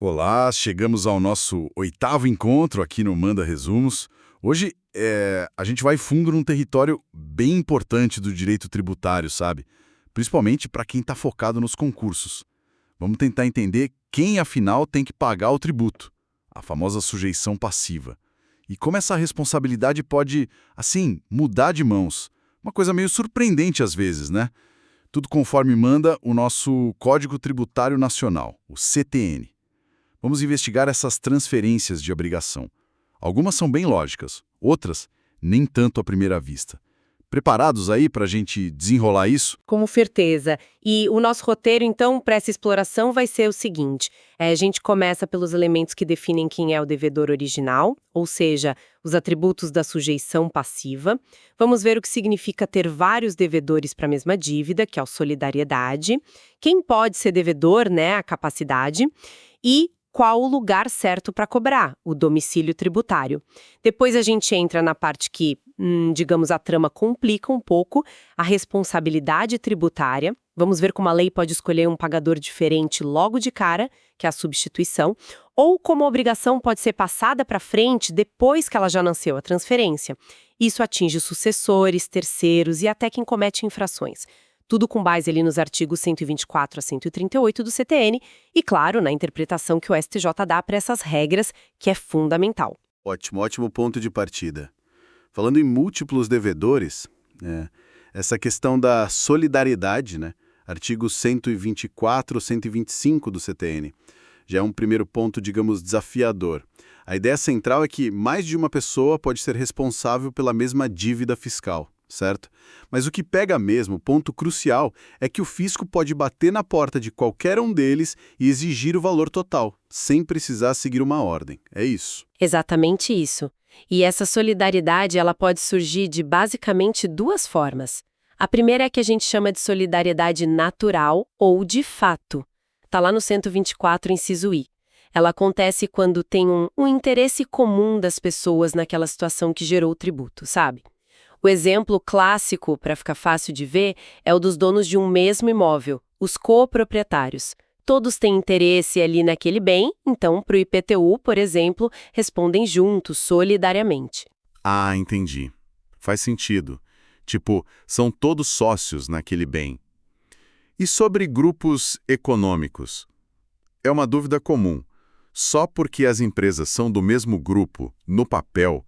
Olá, chegamos ao nosso oitavo encontro aqui no Manda Resumos. Hoje a gente vai fundo num território bem importante do direito tributário, sabe? Principalmente para quem está focado nos concursos. Vamos tentar entender quem, afinal, tem que pagar o tributo, a famosa sujeição passiva. E como essa responsabilidade pode, assim, mudar de mãos. Uma coisa meio surpreendente às vezes, né? Tudo conforme manda o nosso Código Tributário Nacional, o CTN. Vamos investigar essas transferências de obrigação. Algumas são bem lógicas, outras nem tanto à primeira vista. Preparados aí para a gente desenrolar isso? Com certeza. E o nosso roteiro, então, para essa exploração vai ser o seguinte: a gente começa pelos elementos que definem quem é o devedor original, ou seja, os atributos da sujeição passiva. Vamos ver o que significa ter vários devedores para a mesma dívida, que é a solidariedade. Quem pode ser devedor, né, a capacidade. E qual o lugar certo para cobrar, o domicílio tributário. Depois a gente entra na parte que, digamos, a trama complica um pouco, a responsabilidade tributária. Vamos ver como a lei pode escolher um pagador diferente logo de cara, que é a substituição, ou como a obrigação pode ser passada para frente depois que ela já nasceu, a transferência. Isso atinge sucessores, terceiros e até quem comete infrações. Tudo com base ali nos artigos 124 a 138 do CTN e, claro, na interpretação que o STJ dá para essas regras, que é fundamental. Ótimo ponto de partida. Falando em múltiplos devedores, essa questão da solidariedade, né? Artigos 124 125 do CTN, já é um primeiro ponto, digamos, desafiador. A ideia central é que mais de uma pessoa pode ser responsável pela mesma dívida fiscal. Certo? Mas o que pega mesmo, o ponto crucial, é que o fisco pode bater na porta de qualquer um deles e exigir o valor total, sem precisar seguir uma ordem. É isso. Exatamente isso. E essa solidariedade, ela pode surgir de basicamente duas formas. A primeira é a que a gente chama de solidariedade natural ou de fato. Está lá no 124, inciso I. Ela acontece quando tem um interesse comum das pessoas naquela situação que gerou o tributo, sabe? O exemplo clássico, para ficar fácil de ver, é o dos donos de um mesmo imóvel, os coproprietários. Todos têm interesse ali naquele bem, então, para o IPTU, por exemplo, respondem juntos, solidariamente. Ah, entendi. Faz sentido. Tipo, são todos sócios naquele bem. E sobre grupos econômicos? É uma dúvida comum. Só porque as empresas são do mesmo grupo, no papel,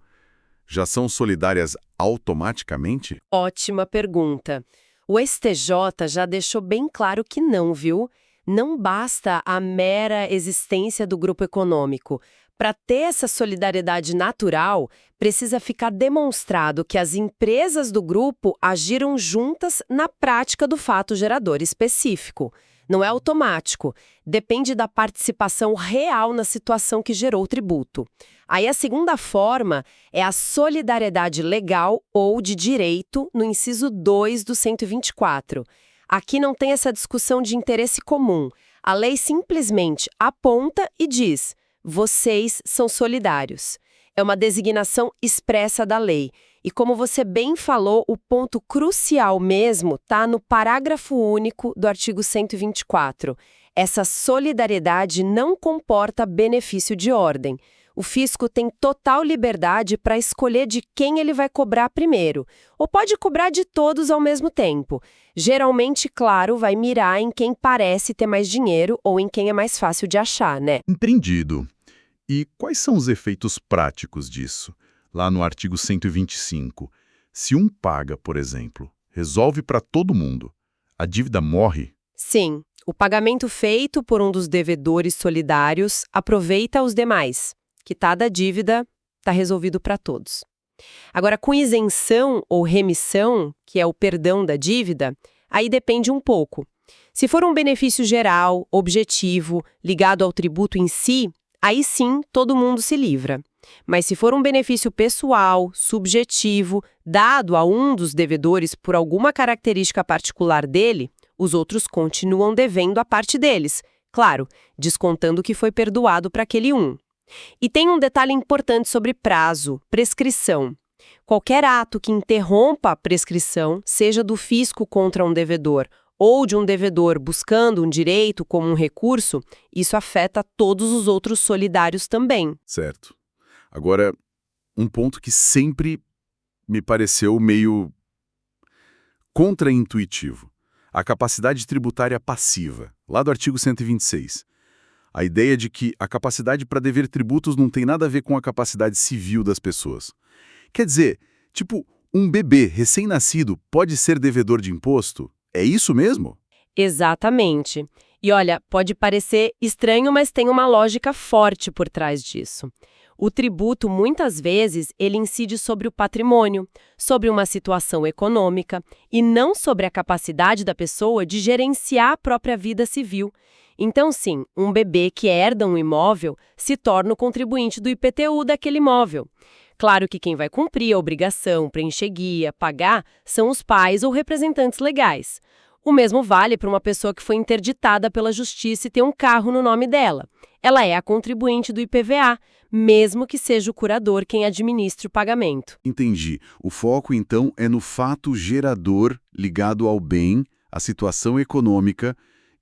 já são solidárias automaticamente? Ótima pergunta. O STJ já deixou bem claro que não, viu? Não basta a mera existência do grupo econômico. Para ter essa solidariedade natural, precisa ficar demonstrado que as empresas do grupo agiram juntas na prática do fato gerador específico. Não é automático, depende da participação real na situação que gerou o tributo. Aí a segunda forma é a solidariedade legal ou de direito no inciso 2 do 124. Aqui não tem essa discussão de interesse comum. A lei simplesmente aponta e diz: vocês são solidários. É uma designação expressa da lei. E como você bem falou, o ponto crucial mesmo está no parágrafo único do artigo 124. Essa solidariedade não comporta benefício de ordem. O fisco tem total liberdade para escolher de quem ele vai cobrar primeiro, ou pode cobrar de todos ao mesmo tempo. Geralmente, claro, vai mirar em quem parece ter mais dinheiro ou em quem é mais fácil de achar, né? Entendido. E quais são os efeitos práticos disso? Lá no artigo 125, se um paga, por exemplo, resolve para todo mundo, a dívida morre? Sim, o pagamento feito por um dos devedores solidários aproveita os demais. Quitada a dívida, está resolvido para todos. Agora, com isenção ou remissão, que é o perdão da dívida, aí depende um pouco. Se for um benefício geral, objetivo, ligado ao tributo em si, aí sim todo mundo se livra. Mas se for um benefício pessoal, subjetivo, dado a um dos devedores por alguma característica particular dele, os outros continuam devendo a parte deles, claro, descontando o que foi perdoado para aquele um. E tem um detalhe importante sobre prazo, prescrição. Qualquer ato que interrompa a prescrição, seja do fisco contra um devedor ou de um devedor buscando um direito como um recurso, isso afeta todos os outros solidários também. Certo. Agora, um ponto que sempre me pareceu meio contraintuitivo. A capacidade tributária passiva, lá do artigo 126. A ideia de que a capacidade para dever tributos não tem nada a ver com a capacidade civil das pessoas. Quer dizer, tipo, um bebê recém-nascido pode ser devedor de imposto? É isso mesmo? Exatamente. E olha, pode parecer estranho, mas tem uma lógica forte por trás disso. O tributo, muitas vezes, ele incide sobre o patrimônio, sobre uma situação econômica, e não sobre a capacidade da pessoa de gerenciar a própria vida civil. Então, sim, um bebê que herda um imóvel se torna o contribuinte do IPTU daquele imóvel. Claro que quem vai cumprir a obrigação, preencher guia, pagar, são os pais ou representantes legais. O mesmo vale para uma pessoa que foi interditada pela justiça e tem um carro no nome dela. Ela é a contribuinte do IPVA, mesmo que seja o curador quem administre o pagamento. Entendi. O foco, então, é no fato gerador ligado ao bem, à situação econômica,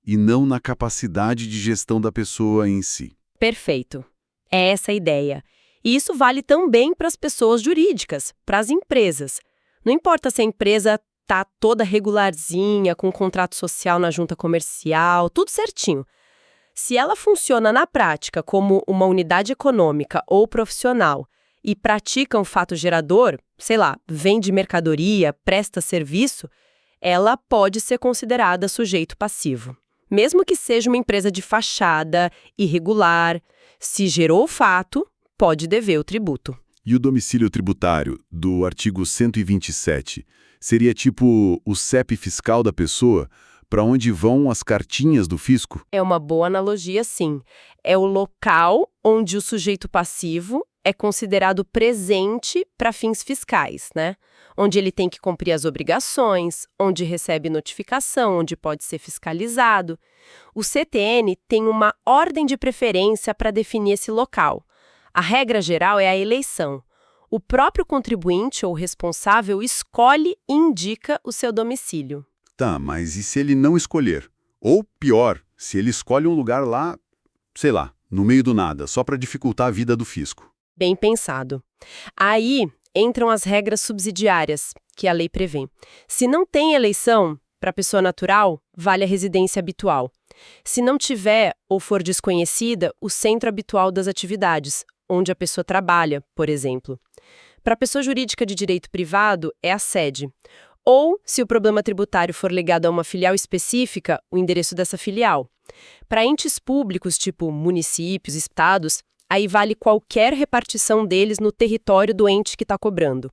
e não na capacidade de gestão da pessoa em si. Perfeito. É essa a ideia. E isso vale também para as pessoas jurídicas, para as empresas. Não importa se a empresa está toda regularzinha, com contrato social na junta comercial, tudo certinho. Se ela funciona na prática como uma unidade econômica ou profissional e pratica um fato gerador, sei lá, vende mercadoria, presta serviço, ela pode ser considerada sujeito passivo. Mesmo que seja uma empresa de fachada, irregular, se gerou o fato, pode dever o tributo. E o domicílio tributário do artigo 127 seria tipo o CEP fiscal da pessoa, para onde vão as cartinhas do fisco? É uma boa analogia, sim. É o local onde o sujeito passivo é considerado presente para fins fiscais, né? Onde ele tem que cumprir as obrigações, onde recebe notificação, onde pode ser fiscalizado. O CTN tem uma ordem de preferência para definir esse local. A regra geral é a eleição. O próprio contribuinte ou responsável escolhe e indica o seu domicílio. Tá, mas e se ele não escolher? Ou pior, se ele escolhe um lugar lá, sei lá, no meio do nada, só para dificultar a vida do fisco? Bem pensado. Aí entram as regras subsidiárias que a lei prevê. Se não tem eleição, para a pessoa natural, vale a residência habitual. Se não tiver ou for desconhecida, o centro habitual das atividades, onde a pessoa trabalha, por exemplo. Para a pessoa jurídica de direito privado, é a sede. Ou, se o problema tributário for ligado a uma filial específica, o endereço dessa filial. Para entes públicos, tipo municípios, estados, aí vale qualquer repartição deles no território do ente que está cobrando.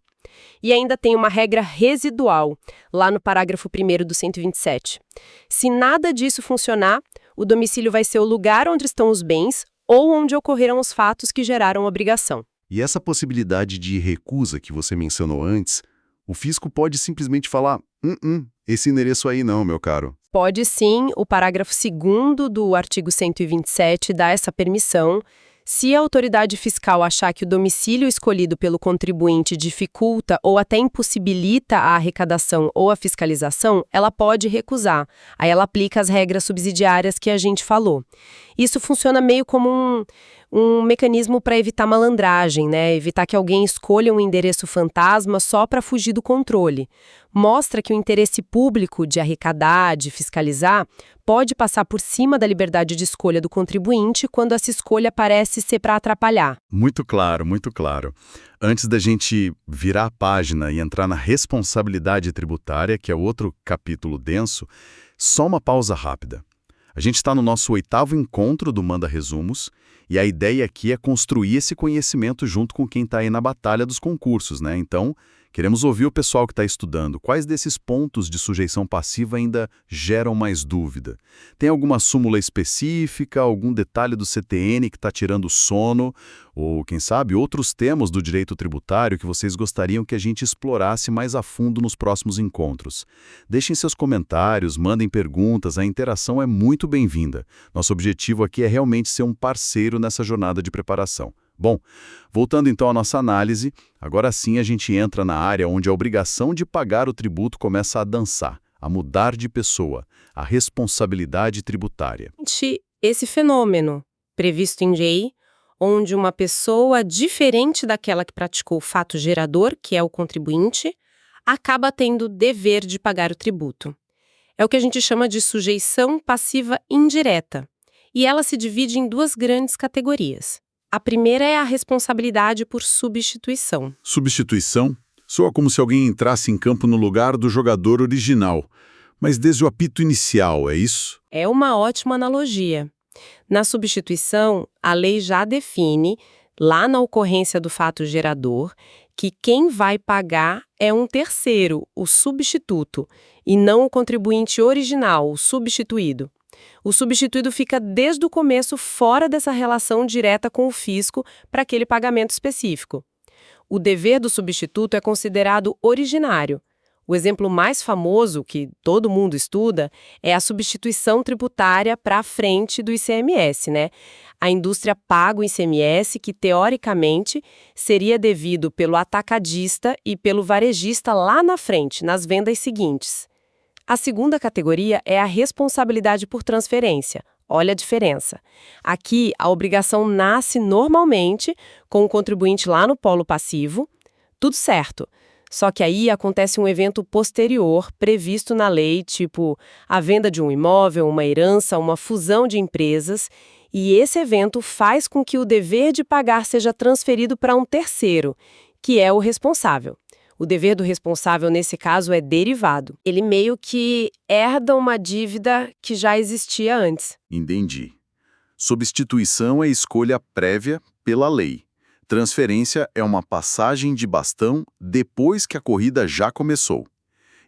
E ainda tem uma regra residual, lá no parágrafo 1º do 127. Se nada disso funcionar, o domicílio vai ser o lugar onde estão os bens ou onde ocorreram os fatos que geraram a obrigação. E essa possibilidade de recusa que você mencionou antes, o fisco pode simplesmente falar, esse endereço aí não, meu caro. Pode sim, o parágrafo 2º do artigo 127 dá essa permissão. Se a autoridade fiscal achar que o domicílio escolhido pelo contribuinte dificulta ou até impossibilita a arrecadação ou a fiscalização, ela pode recusar. Aí ela aplica as regras subsidiárias que a gente falou. Isso funciona meio como um mecanismo para evitar malandragem, né? Evitar que alguém escolha um endereço fantasma só para fugir do controle. Mostra que o interesse público de arrecadar, de fiscalizar, pode passar por cima da liberdade de escolha do contribuinte quando essa escolha parece ser para atrapalhar. Muito claro, muito claro. Antes da gente virar a página e entrar na responsabilidade tributária, que é outro capítulo denso, só uma pausa rápida. A gente está no nosso 8º encontro do Manda Resumos, e a ideia aqui é construir esse conhecimento junto com quem está aí na batalha dos concursos, né? Então, queremos ouvir o pessoal que está estudando. Quais desses pontos de sujeição passiva ainda geram mais dúvida? Tem alguma súmula específica, algum detalhe do CTN que está tirando o sono? Ou, quem sabe, outros temas do direito tributário que vocês gostariam que a gente explorasse mais a fundo nos próximos encontros? Deixem seus comentários, mandem perguntas, a interação é muito bem-vinda. Nosso objetivo aqui é realmente ser um parceiro nessa jornada de preparação. Bom, voltando então à nossa análise, agora sim a gente entra na área onde a obrigação de pagar o tributo começa a dançar, a mudar de pessoa, a responsabilidade tributária. Esse fenômeno, previsto em lei, onde uma pessoa diferente daquela que praticou o fato gerador, que é o contribuinte, acaba tendo dever de pagar o tributo. É o que a gente chama de sujeição passiva indireta, e ela se divide em duas grandes categorias. A primeira é a responsabilidade por substituição. Substituição? Soa como se alguém entrasse em campo no lugar do jogador original, mas desde o apito inicial, é isso? É uma ótima analogia. Na substituição, a lei já define, lá na ocorrência do fato gerador, que quem vai pagar é um terceiro, o substituto, e não o contribuinte original, o substituído. O substituído fica desde o começo fora dessa relação direta com o fisco para aquele pagamento específico. O dever do substituto é considerado originário. O exemplo mais famoso, que todo mundo estuda, é a substituição tributária para a frente do ICMS, né? A indústria paga o ICMS que, teoricamente, seria devido pelo atacadista e pelo varejista lá na frente, nas vendas seguintes. A segunda categoria é a responsabilidade por transferência. Olha a diferença. Aqui, a obrigação nasce normalmente com o contribuinte lá no polo passivo, tudo certo. Só que aí acontece um evento posterior previsto na lei, tipo a venda de um imóvel, uma herança, uma fusão de empresas, e esse evento faz com que o dever de pagar seja transferido para um terceiro, que é o responsável. O dever do responsável, nesse caso, é derivado. Ele meio que herda uma dívida que já existia antes. Entendi. Substituição é escolha prévia pela lei. Transferência é uma passagem de bastão depois que a corrida já começou.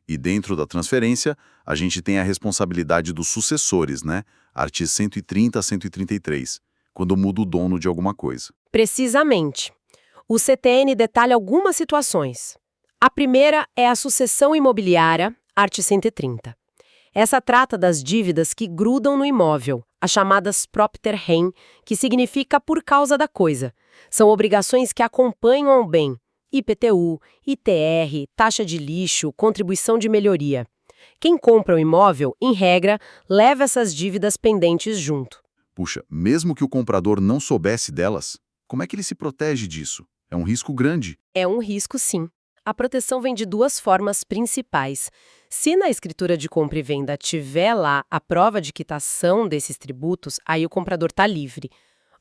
E dentro da transferência, a gente tem a responsabilidade dos sucessores, né? Artigos 130 a 133, quando muda o dono de alguma coisa. Precisamente. O CTN detalha algumas situações. A primeira é a sucessão imobiliária, art. 130. Essa trata das dívidas que grudam no imóvel, as chamadas propter rem, que significa por causa da coisa. São obrigações que acompanham o bem, IPTU, ITR, taxa de lixo, contribuição de melhoria. Quem compra o imóvel, em regra, leva essas dívidas pendentes junto. Puxa, mesmo que o comprador não soubesse delas, como é que ele se protege disso? É um risco grande. É um risco, sim. A proteção vem de duas formas principais. Se na escritura de compra e venda tiver lá a prova de quitação desses tributos, aí o comprador está livre.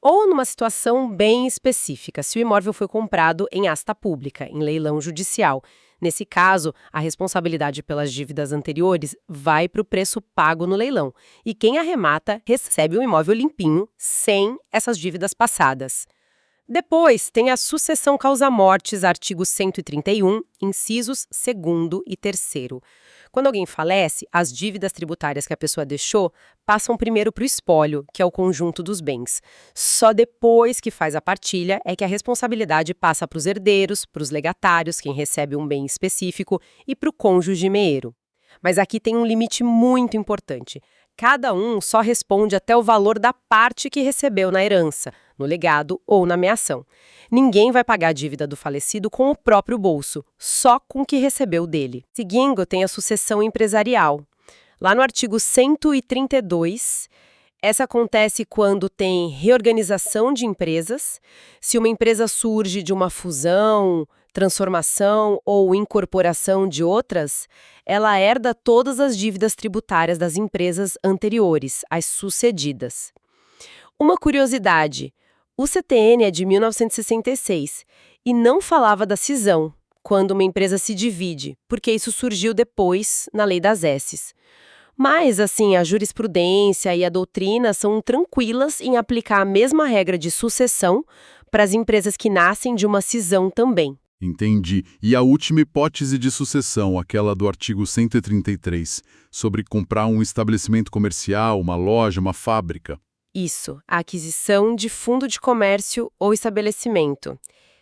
Ou numa situação bem específica, se o imóvel foi comprado em asta pública, em leilão judicial. Nesse caso, a responsabilidade pelas dívidas anteriores vai para o preço pago no leilão. E quem arremata recebe o imóvel limpinho, sem essas dívidas passadas. Depois, tem a sucessão causa-mortes, artigos 131, incisos 2º e 3º. Quando alguém falece, as dívidas tributárias que a pessoa deixou passam primeiro para o espólio, que é o conjunto dos bens. Só depois que faz a partilha é que a responsabilidade passa para os herdeiros, para os legatários, quem recebe um bem específico, e para o cônjuge meeiro. Mas aqui tem um limite muito importante. Cada um só responde até o valor da parte que recebeu na herança, no legado ou na meação. Ninguém vai pagar a dívida do falecido com o próprio bolso, só com o que recebeu dele. Seguindo, tem a sucessão empresarial. Lá no artigo 132, essa acontece quando tem reorganização de empresas, se uma empresa surge de uma fusão, transformação ou incorporação de outras, ela herda todas as dívidas tributárias das empresas anteriores, as sucedidas. Uma curiosidade, o CTN é de 1966 e não falava da cisão, quando uma empresa se divide, porque isso surgiu depois na Lei das Esses. Mas, assim, a jurisprudência e a doutrina são tranquilas em aplicar a mesma regra de sucessão para as empresas que nascem de uma cisão também. Entendi. E a última hipótese de sucessão, aquela do artigo 133, sobre comprar um estabelecimento comercial, uma loja, uma fábrica. Isso, a aquisição de fundo de comércio ou estabelecimento.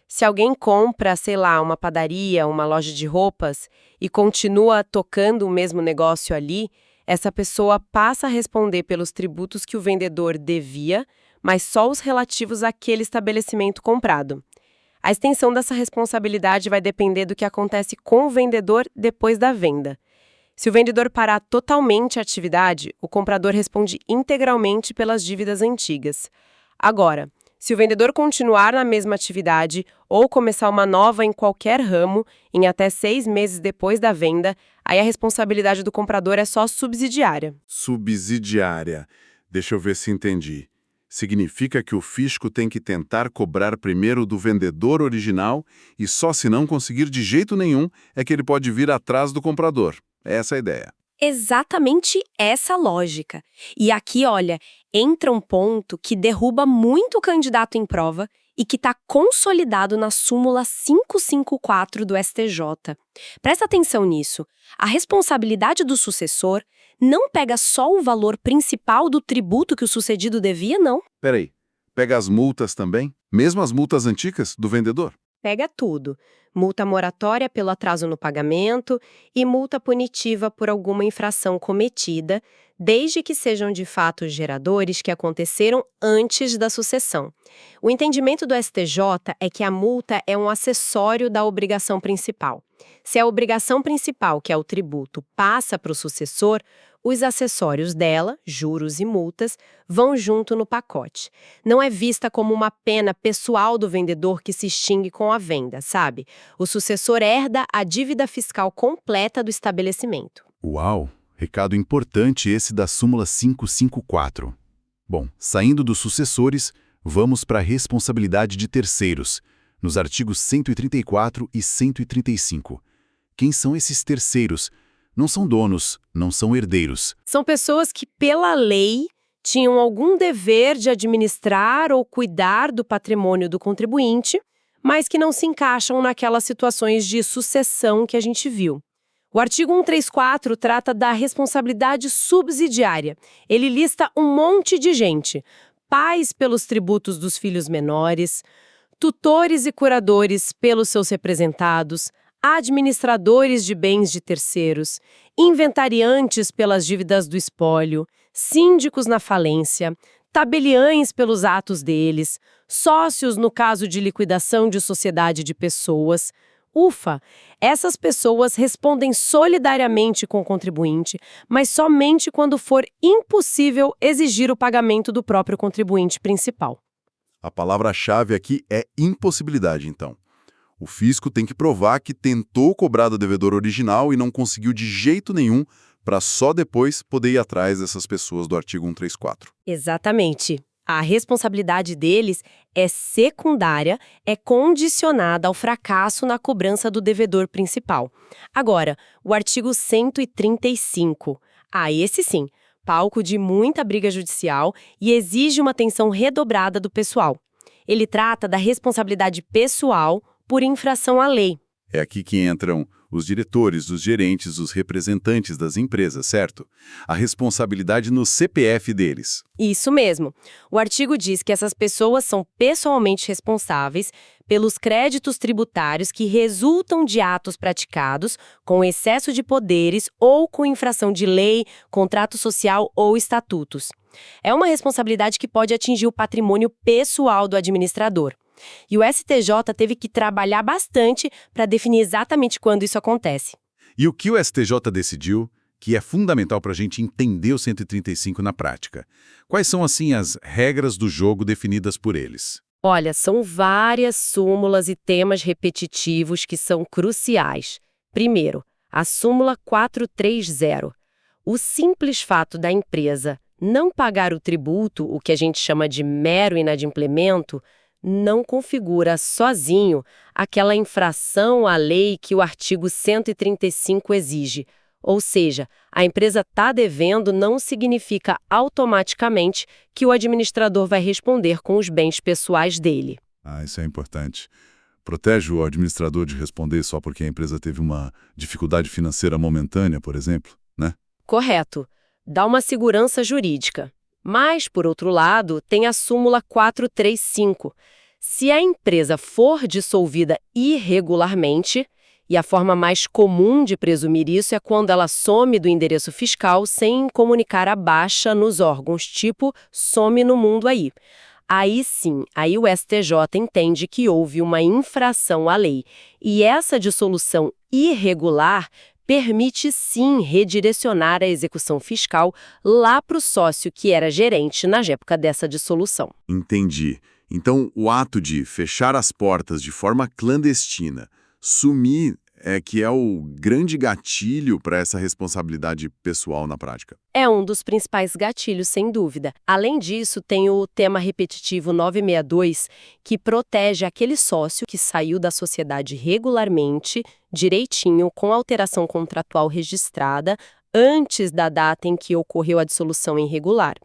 Se alguém compra, sei lá, uma padaria, uma loja de roupas e continua tocando o mesmo negócio ali, essa pessoa passa a responder pelos tributos que o vendedor devia, mas só os relativos àquele estabelecimento comprado. A extensão dessa responsabilidade vai depender do que acontece com o vendedor depois da venda. Se o vendedor parar totalmente a atividade, o comprador responde integralmente pelas dívidas antigas. Agora, se o vendedor continuar na mesma atividade ou começar uma nova em qualquer ramo, em até 6 meses depois da venda, aí a responsabilidade do comprador é só subsidiária. Subsidiária. Deixa eu ver se entendi. Significa que o fisco tem que tentar cobrar primeiro do vendedor original e só se não conseguir de jeito nenhum é que ele pode vir atrás do comprador. Essa é a ideia. Exatamente essa lógica. E aqui, olha, entra um ponto que derruba muito o candidato em prova e que está consolidado na súmula 554 do STJ. Presta atenção nisso. A responsabilidade do sucessor não pega só o valor principal do tributo que o sucedido devia, não. Peraí, pega as multas também? Mesmo as multas antigas do vendedor? Pega tudo. Multa moratória pelo atraso no pagamento e multa punitiva por alguma infração cometida, desde que sejam de fato geradores que aconteceram antes da sucessão. O entendimento do STJ é que a multa é um acessório da obrigação principal. Se a obrigação principal, que é o tributo, passa para o sucessor, os acessórios dela, juros e multas, vão junto no pacote. Não é vista como uma pena pessoal do vendedor que se extingue com a venda, sabe? O sucessor herda a dívida fiscal completa do estabelecimento. Uau! Recado importante esse da súmula 554. Bom, saindo dos sucessores, vamos para a responsabilidade de terceiros, nos artigos 134 e 135. Quem são esses terceiros? Não são donos, não são herdeiros. São pessoas que, pela lei, tinham algum dever de administrar ou cuidar do patrimônio do contribuinte, mas que não se encaixam naquelas situações de sucessão que a gente viu. O artigo 134 trata da responsabilidade subsidiária. Ele lista um monte de gente: pais pelos tributos dos filhos menores, tutores e curadores pelos seus representados, administradores de bens de terceiros, inventariantes pelas dívidas do espólio, síndicos na falência, tabeliães pelos atos deles, sócios no caso de liquidação de sociedade de pessoas. Ufa! Essas pessoas respondem solidariamente com o contribuinte, mas somente quando for impossível exigir o pagamento do próprio contribuinte principal. A palavra-chave aqui é impossibilidade, então. O fisco tem que provar que tentou cobrar do devedor original e não conseguiu de jeito nenhum para só depois poder ir atrás dessas pessoas do artigo 134. Exatamente. A responsabilidade deles é secundária, é condicionada ao fracasso na cobrança do devedor principal. Agora, o artigo 135. Esse sim, palco de muita briga judicial e exige uma atenção redobrada do pessoal. Ele trata da responsabilidade pessoal por infração à lei. É aqui que entram os diretores, os gerentes, os representantes das empresas, certo? A responsabilidade no CPF deles. Isso mesmo. O artigo diz que essas pessoas são pessoalmente responsáveis pelos créditos tributários que resultam de atos praticados com excesso de poderes ou com infração de lei, contrato social ou estatutos. É uma responsabilidade que pode atingir o patrimônio pessoal do administrador. E o STJ teve que trabalhar bastante para definir exatamente quando isso acontece. E o que o STJ decidiu, que é fundamental para a gente entender o 135 na prática? Quais são, assim, as regras do jogo definidas por eles? Olha, são várias súmulas e temas repetitivos que são cruciais. Primeiro, a súmula 430. O simples fato da empresa não pagar o tributo, o que a gente chama de mero inadimplemento, não configura sozinho aquela infração à lei que o artigo 135 exige. Ou seja, a empresa está devendo não significa automaticamente que o administrador vai responder com os bens pessoais dele. Isso é importante. Protege o administrador de responder só porque a empresa teve uma dificuldade financeira momentânea, por exemplo, né? Correto. Dá uma segurança jurídica. Mas, por outro lado, tem a súmula 435. Se a empresa for dissolvida irregularmente, e a forma mais comum de presumir isso é quando ela some do endereço fiscal sem comunicar a baixa nos órgãos, tipo some no mundo aí. Aí sim, aí o STJ entende que houve uma infração à lei. E essa dissolução irregular permite sim redirecionar a execução fiscal lá para o sócio que era gerente na época dessa dissolução. Entendi. Então, o ato de fechar as portas de forma clandestina, sumir, que é o grande gatilho para essa responsabilidade pessoal na prática. É um dos principais gatilhos, sem dúvida. Além disso, tem o tema repetitivo 962, que protege aquele sócio que saiu da sociedade regularmente, direitinho, com alteração contratual registrada, antes da data em que ocorreu a dissolução irregular.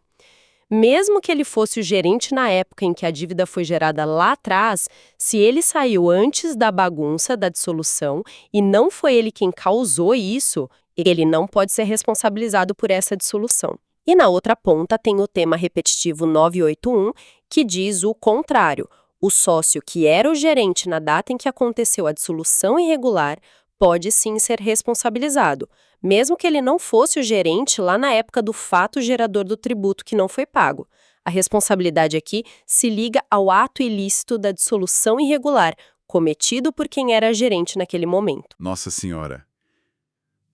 Mesmo que ele fosse o gerente na época em que a dívida foi gerada lá atrás, se ele saiu antes da bagunça da dissolução e não foi ele quem causou isso, ele não pode ser responsabilizado por essa dissolução. E na outra ponta tem o tema repetitivo 981, que diz o contrário. O sócio que era o gerente na data em que aconteceu a dissolução irregular pode sim ser responsabilizado, mesmo que ele não fosse o gerente lá na época do fato gerador do tributo que não foi pago. A responsabilidade aqui se liga ao ato ilícito da dissolução irregular, cometido por quem era gerente naquele momento. Nossa Senhora!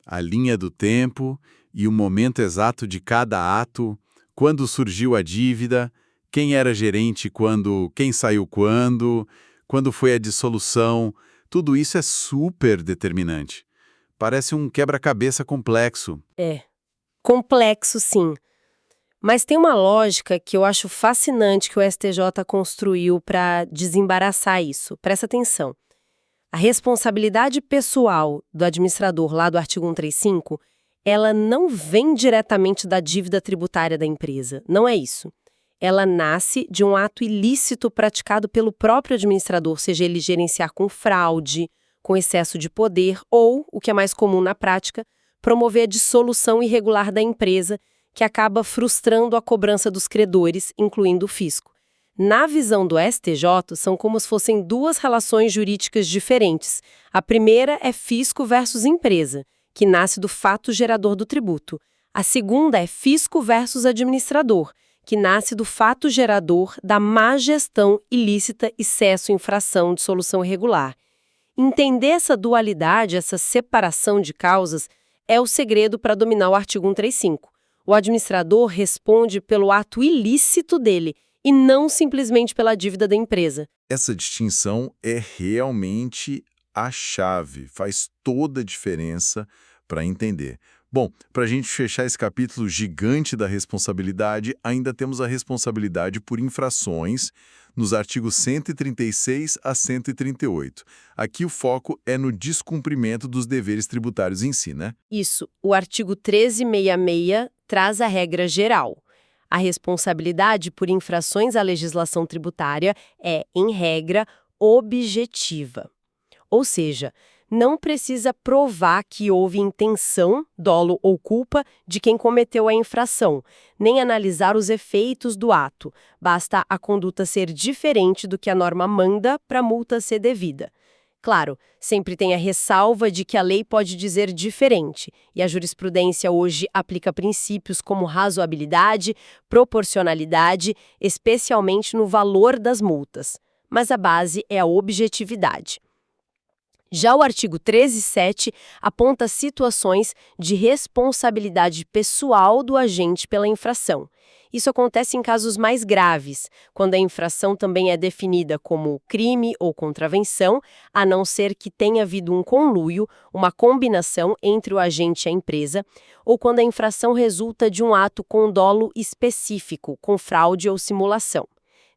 A linha do tempo e o momento exato de cada ato, quando surgiu a dívida, quem era gerente quando, quem saiu quando foi a dissolução, tudo isso é super determinante. Parece um quebra-cabeça complexo. É, complexo sim. Mas tem uma lógica que eu acho fascinante que o STJ construiu para desembaraçar isso. Presta atenção. A responsabilidade pessoal do administrador lá do artigo 135, ela não vem diretamente da dívida tributária da empresa. Não é isso. Ela nasce de um ato ilícito praticado pelo próprio administrador, seja ele gerenciar com fraude, com excesso de poder ou, o que é mais comum na prática, promover a dissolução irregular da empresa, que acaba frustrando a cobrança dos credores, incluindo o fisco. Na visão do STJ, são como se fossem duas relações jurídicas diferentes. A primeira é fisco versus empresa, que nasce do fato gerador do tributo. A segunda é fisco versus administrador, que nasce do fato gerador da má gestão ilícita, excesso, infração, dissolução irregular. Entender essa dualidade, essa separação de causas, é o segredo para dominar o artigo 135. O administrador responde pelo ato ilícito dele e não simplesmente pela dívida da empresa. Essa distinção é realmente a chave, faz toda a diferença para entender. Bom, para a gente fechar esse capítulo gigante da responsabilidade, ainda temos a responsabilidade por infrações nos artigos 136 a 138. Aqui o foco é no descumprimento dos deveres tributários em si, né? Isso. O artigo 1366 traz a regra geral. A responsabilidade por infrações à legislação tributária é, em regra, objetiva. Ou seja, não precisa provar que houve intenção, dolo ou culpa de quem cometeu a infração, nem analisar os efeitos do ato. Basta a conduta ser diferente do que a norma manda para a multa ser devida. Claro, sempre tem a ressalva de que a lei pode dizer diferente, e a jurisprudência hoje aplica princípios como razoabilidade, proporcionalidade, especialmente no valor das multas. Mas a base é a objetividade. Já o artigo 13.7 aponta situações de responsabilidade pessoal do agente pela infração. Isso acontece em casos mais graves, quando a infração também é definida como crime ou contravenção, a não ser que tenha havido um conluio, uma combinação entre o agente e a empresa, ou quando a infração resulta de um ato com dolo específico, com fraude ou simulação.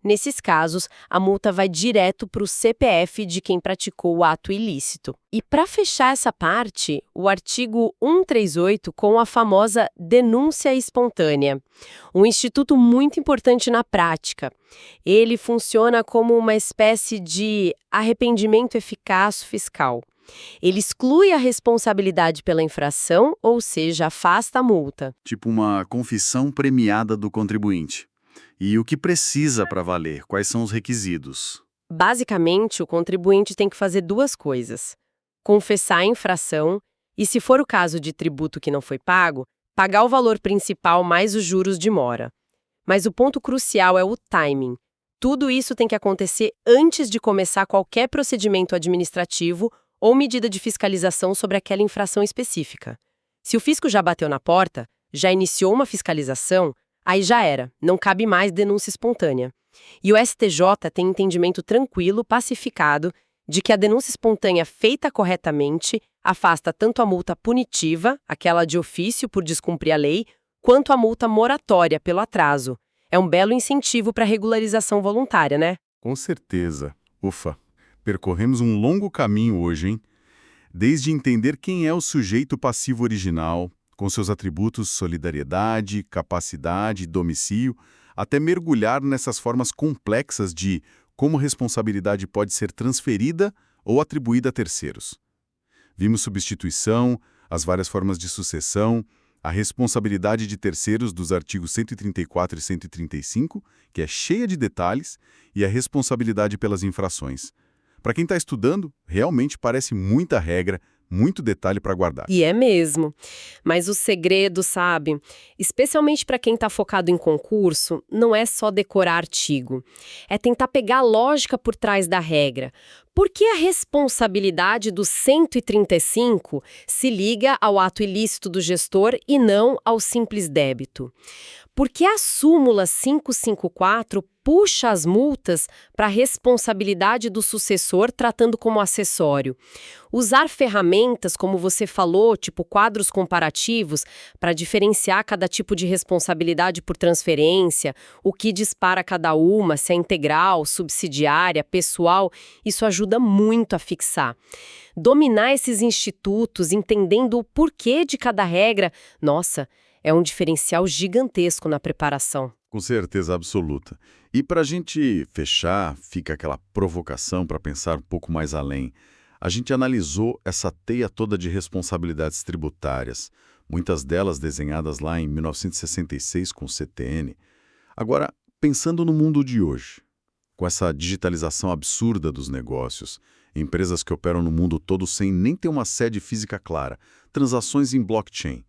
Nesses casos, a multa vai direto para o CPF de quem praticou o ato ilícito. E para fechar essa parte, o artigo 138 com a famosa denúncia espontânea. Um instituto muito importante na prática. Ele funciona como uma espécie de arrependimento eficaz fiscal. Ele exclui a responsabilidade pela infração, ou seja, afasta a multa. Tipo uma confissão premiada do contribuinte. E o que precisa para valer? Quais são os requisitos? Basicamente, o contribuinte tem que fazer duas coisas: confessar a infração e, se for o caso de tributo que não foi pago, pagar o valor principal mais os juros de mora. Mas o ponto crucial é o timing. Tudo isso tem que acontecer antes de começar qualquer procedimento administrativo ou medida de fiscalização sobre aquela infração específica. Se o fisco já bateu na porta, já iniciou uma fiscalização, aí já era, não cabe mais denúncia espontânea. E o STJ tem entendimento tranquilo, pacificado, de que a denúncia espontânea feita corretamente afasta tanto a multa punitiva, aquela de ofício por descumprir a lei, quanto a multa moratória pelo atraso. É um belo incentivo para a regularização voluntária, né? Com certeza. Ufa, percorremos um longo caminho hoje, hein? Desde entender quem é o sujeito passivo original, com seus atributos solidariedade, capacidade, domicílio, até mergulhar nessas formas complexas de como responsabilidade pode ser transferida ou atribuída a terceiros. Vimos substituição, as várias formas de sucessão, a responsabilidade de terceiros dos artigos 134 e 135, que é cheia de detalhes, e a responsabilidade pelas infrações. Para quem está estudando, realmente parece muita regra, muito detalhe para guardar. E é mesmo. Mas o segredo, sabe, especialmente para quem está focado em concurso, não é só decorar artigo. É tentar pegar a lógica por trás da regra. Por que a responsabilidade do 135 se liga ao ato ilícito do gestor e não ao simples débito? Porque a súmula 554 puxa as multas para a responsabilidade do sucessor tratando como acessório. Usar ferramentas, como você falou, tipo quadros comparativos, para diferenciar cada tipo de responsabilidade por transferência, o que dispara cada uma, se é integral, subsidiária, pessoal, isso ajuda muito a fixar. Dominar esses institutos, entendendo o porquê de cada regra, nossa, é um diferencial gigantesco na preparação. Com certeza absoluta. E para a gente fechar, fica aquela provocação para pensar um pouco mais além. A gente analisou essa teia toda de responsabilidades tributárias, muitas delas desenhadas lá em 1966 com o CTN. Agora, pensando no mundo de hoje, com essa digitalização absurda dos negócios, empresas que operam no mundo todo sem nem ter uma sede física clara, transações em blockchain,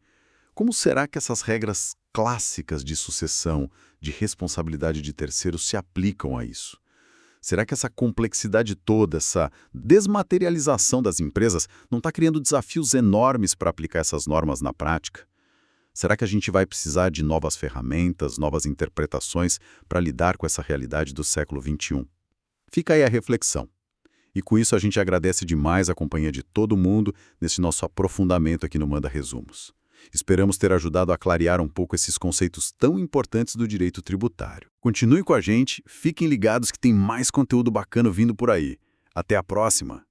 como será que essas regras clássicas de sucessão, de responsabilidade de terceiros se aplicam a isso? Será que essa complexidade toda, essa desmaterialização das empresas, não está criando desafios enormes para aplicar essas normas na prática? Será que a gente vai precisar de novas ferramentas, novas interpretações para lidar com essa realidade do século XXI? Fica aí a reflexão. E com isso a gente agradece demais a companhia de todo mundo nesse nosso aprofundamento aqui no Manda Resumos. Esperamos ter ajudado a clarear um pouco esses conceitos tão importantes do direito tributário. Continue com a gente, fiquem ligados que tem mais conteúdo bacana vindo por aí. Até a próxima!